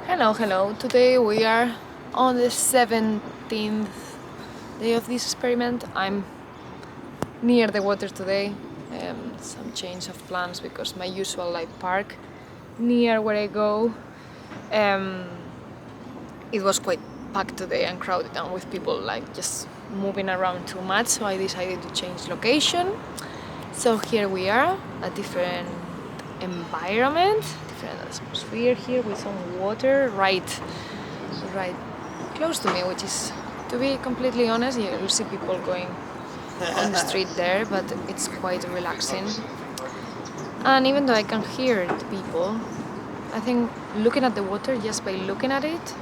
Hello. Today we are on the 17th day of this experiment. I'm near the water today. Some change of plans because my usual park near where I go, um, it was quite packed today and crowded and with people just moving around too much. So I decided to change location. So here we are, a different environment, different atmosphere here with some water right close to me, which is, to be completely honest, you'll see people going on the street there, but it's quite relaxing. And even though I can hear the people, I think looking at the water, just by looking at it,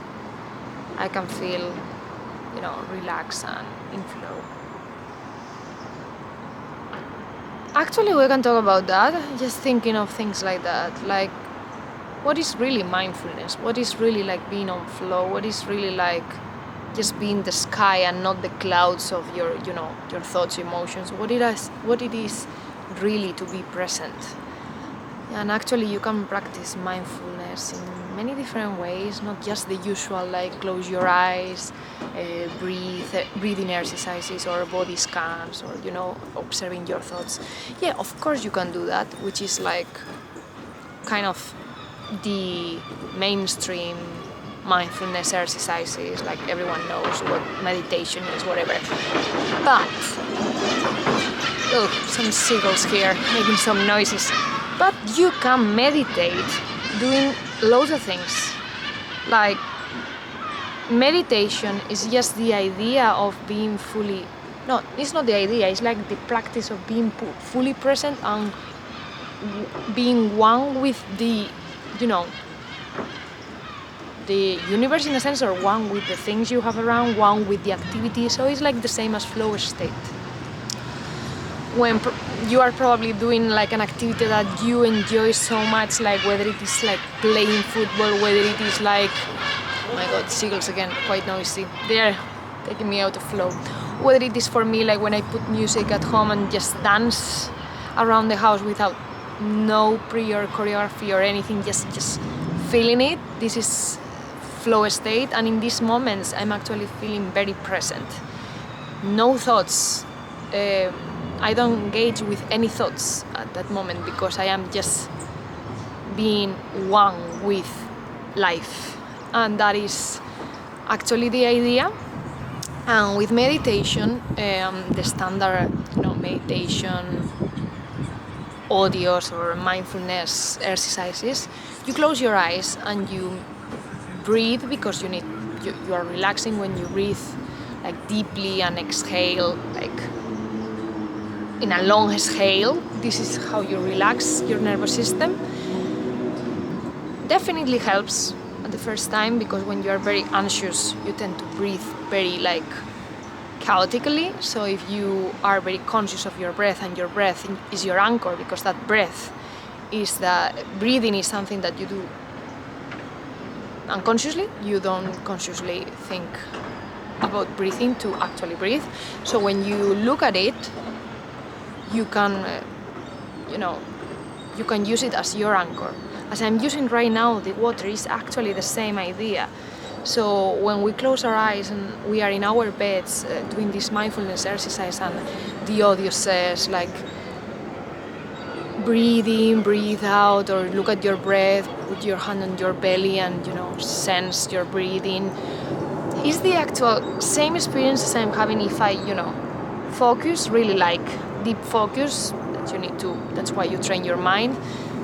I can feel, relaxed and in flow. Actually, we can talk about that, just thinking of things like that, like what is really mindfulness, what is really being on flow, what is really just being the sky and not the clouds of your thoughts, emotions, what it is really to be present. And actually you can practice mindfulness in many different ways, not just the usual close your eyes, breathing exercises or body scans or observing your thoughts. Yeah, of course you can do that, which is kind of the mainstream mindfulness exercises, everyone knows what meditation is, whatever. But some seagulls here making some noises. But you can meditate doing loads of things. Meditation is just the idea of being fully, no, it's not the idea, it's the practice of being fully present and being one with the universe in a sense, or one with the things you have around, one with the activity. So it's the same as flow state. When you are probably doing an activity that you enjoy so much, whether it is playing football, whether it is oh my god, seagulls again, quite noisy, they're taking me out of flow. Whether it is for me when I put music at home and just dance around the house without no prior choreography or anything, just feeling it, this is flow state. And in these moments I'm actually feeling very present. No thoughts, I don't engage with any thoughts at that moment because I am just being one with life, and that is actually the idea. And with meditation, the standard meditation audios or mindfulness exercises, you close your eyes and you breathe because you are relaxing when you breathe deeply and exhale in a long exhale. This is how you relax your nervous system. Definitely helps at the first time because when you are very anxious you tend to breathe very chaotically. So if you are very conscious of your breath and your breath is your anchor, because that breathing is something that you do unconsciously, you don't consciously think about breathing to actually breathe. So when you look at it, you can you can use it as your anchor. As I'm using right now, the water is actually the same idea. So when we close our eyes and we are in our beds doing this mindfulness exercise, and the audio says breathe in, breathe out, or look at your breath, put your hand on your belly and sense your breathing, is the actual same experience as I'm having if I focus, really deep focus that you need to, that's why you train your mind.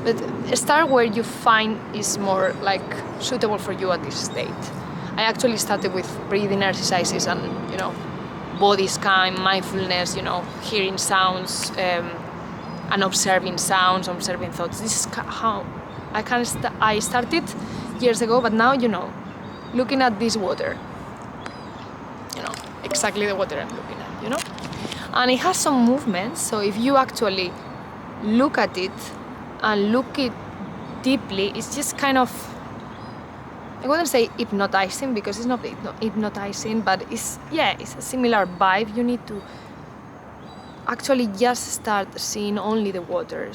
But start where you find is more suitable for you at this state. I actually started with breathing exercises and body scan, mindfulness, hearing sounds, and observing sounds, observing thoughts. This is how I started years ago, but now looking at this water, exactly the water I'm looking at, and it has some movements. So if you actually look at it and look it deeply, it's just kind of, I wouldn't say hypnotizing because it's not hypnotizing, but it's a similar vibe. You need to actually just start seeing only the water,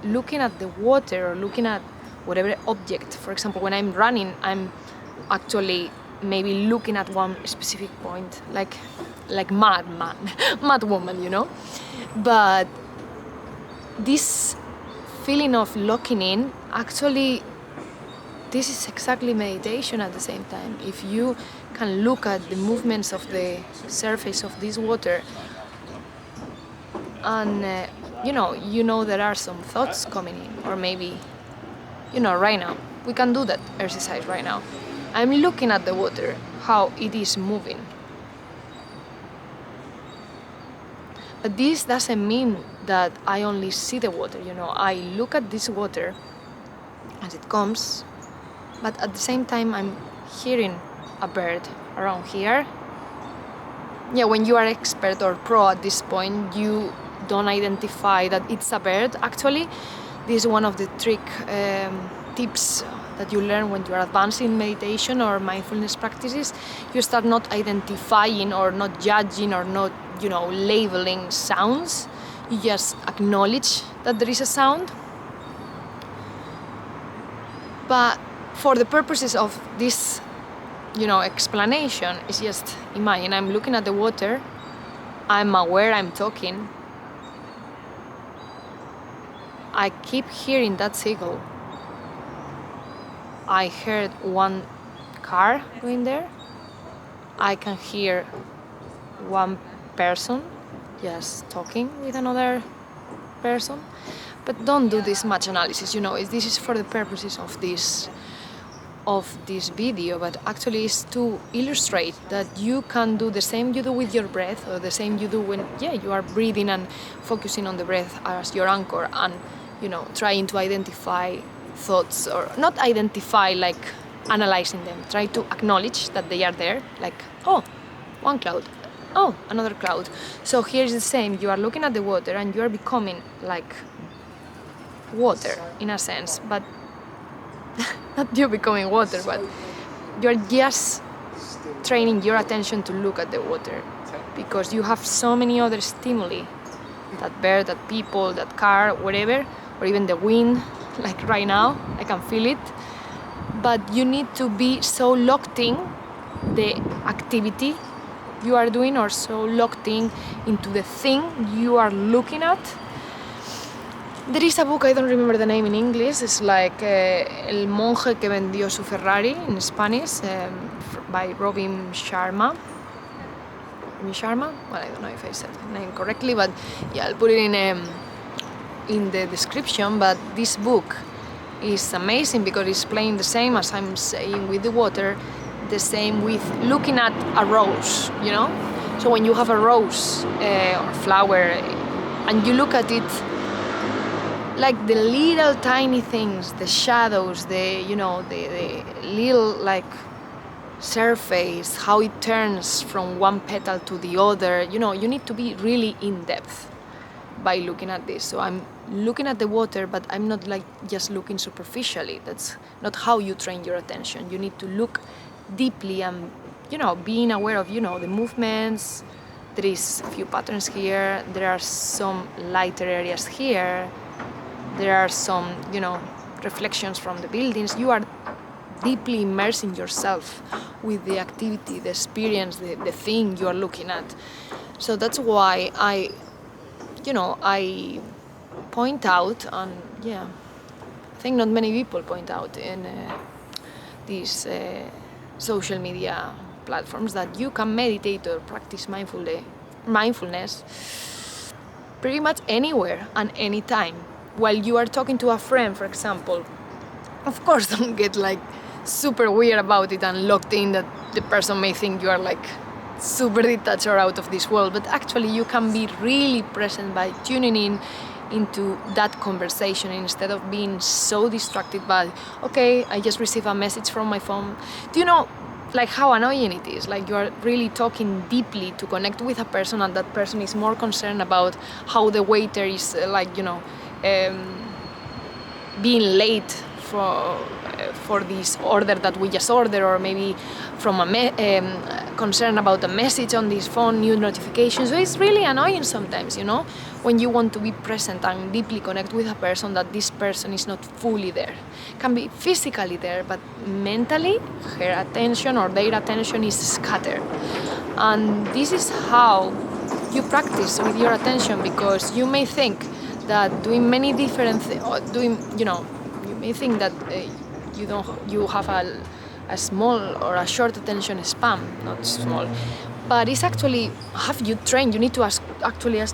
looking at the water or looking at whatever object. For example, when I'm running, I'm actually maybe looking at one specific point, like madman, mad woman, you know. But this feeling of locking in, actually, this is exactly meditation at the same time. If you can look at the movements of the surface of this water, and you know there are some thoughts coming in, or maybe, right now we can do that exercise right now. I'm looking at the water, how it is moving. But this doesn't mean that I only see the water, I look at this water as it comes, but at the same time I'm hearing a bird around here. Yeah, when you are expert or pro at this point, you don't identify that it's a bird. Actually, this is one of the tips that you learn when you are advancing meditation or mindfulness practices. You start not identifying or not judging or not, labeling sounds. You just acknowledge that there is a sound. But for the purposes of this, explanation, it's just imagine I'm looking at the water, I'm aware I'm talking, I keep hearing that seagull. I heard one car going there. I can hear one person just talking with another person. But don't do this much analysis, this is for the purposes of this video, but actually it's to illustrate that you can do the same you do with your breath, or the same you do when you are breathing and focusing on the breath as your anchor, and trying to identify thoughts, or not identify like analyzing them, try to acknowledge that they are there, like, oh, one cloud, oh, another cloud. So here's the same, you are looking at the water and you are becoming like water in a sense, but not you becoming water, but you're just training your attention to look at the water, because you have so many other stimuli, that bird, that people, that car, whatever, or even the wind, like right now, I can feel it. But you need to be so locked in the activity you are doing, or so locked in into the thing you are looking at. There is a book, I don't remember the name in English, it's like El monje que vendió su Ferrari in Spanish, by Robin Sharma. Well, I don't know if I said the name correctly, but yeah, I'll put it in the description. But this book is amazing because it's playing the same as I'm saying with the water, the same with looking at a rose, So when you have a rose or flower and you look at it, like the little tiny things, the shadows, the little like surface, how it turns from one petal to the other, you need to be really in depth by looking at this. So I'm looking at the water, but I'm not like just looking superficially. That's not how you train your attention. You need to look deeply and, being aware of, the movements. There is a few patterns here. There are some lighter areas here. There are some, reflections from the buildings. You are deeply immersing yourself with the activity, the experience, the thing you are looking at. So that's why I point out, and I think not many people point out in these social media platforms, that you can meditate or practice mindfulness pretty much anywhere and anytime. While you are talking to a friend, for example, of course, don't get like super weird about it and locked in that the person may think you are like super detached or out of this world, but actually you can be really present by tuning in into that conversation instead of being so distracted by, okay, I just received a message from my phone. Do you know like how annoying it is? Like you are really talking deeply to connect with a person, and that person is more concerned about how the waiter is being late for for this order that we just ordered, or maybe from a concern about a message on this phone, new notifications. So it's really annoying sometimes, you know, when you want to be present and deeply connect with a person, that this person is not fully there. Can be physically there, but mentally her attention or their attention is scattered. And this is how you practice with your attention, because you may think that doing many different things, you may think that you have a small or a short attention span, not small, but it's actually, have you trained? You need to ask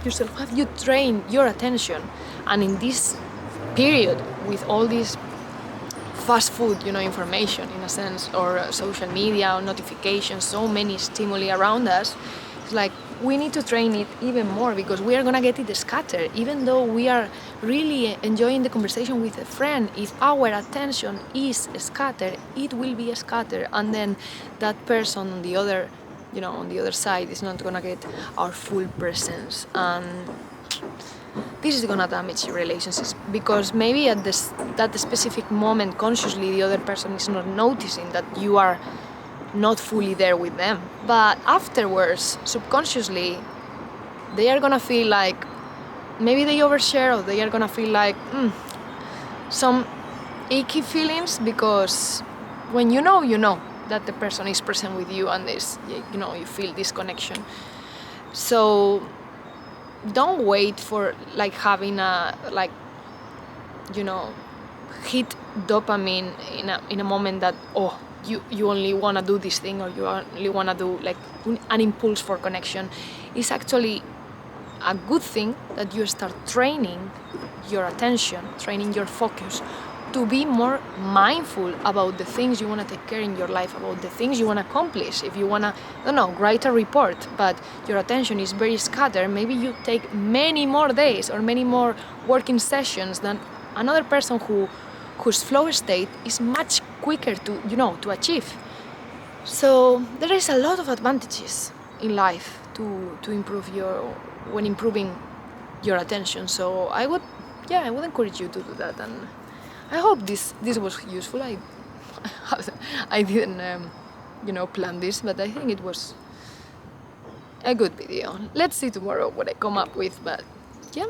yourself, have you trained your attention? And in this period, with all this fast food, information in a sense, or social media or notifications, so many stimuli around us, it's like we need to train it even more, because we are gonna get it scattered. Even though we are really enjoying the conversation with a friend, if our attention is scattered, it will be scattered, and then that person on the other side is not gonna get our full presence, and this is gonna damage your relationships, because maybe at that specific moment, consciously, the other person is not noticing that you are not fully there with them, but afterwards, subconsciously, they are gonna feel like maybe they overshare, or they are gonna feel like some icky feelings, because when you know that the person is present with you, and this, you feel this connection. So don't wait for having a hit dopamine in a moment that you only want to do this thing, or you only want to do an impulse for connection. It's actually a good thing that you start training your attention, training your focus, to be more mindful about the things you want to take care in your life, about the things you want to accomplish. If you want to, write a report, but your attention is very scattered, maybe you take many more days or many more working sessions than another person whose flow state is much quicker to achieve. So there is a lot of advantages in life to improve when improving your attention. So I would encourage you to do that, and I hope this was useful. I didn't plan this, but I think it was a good video. Let's see tomorrow what I come up with, but yeah,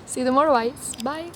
see you tomorrow, guys. Bye.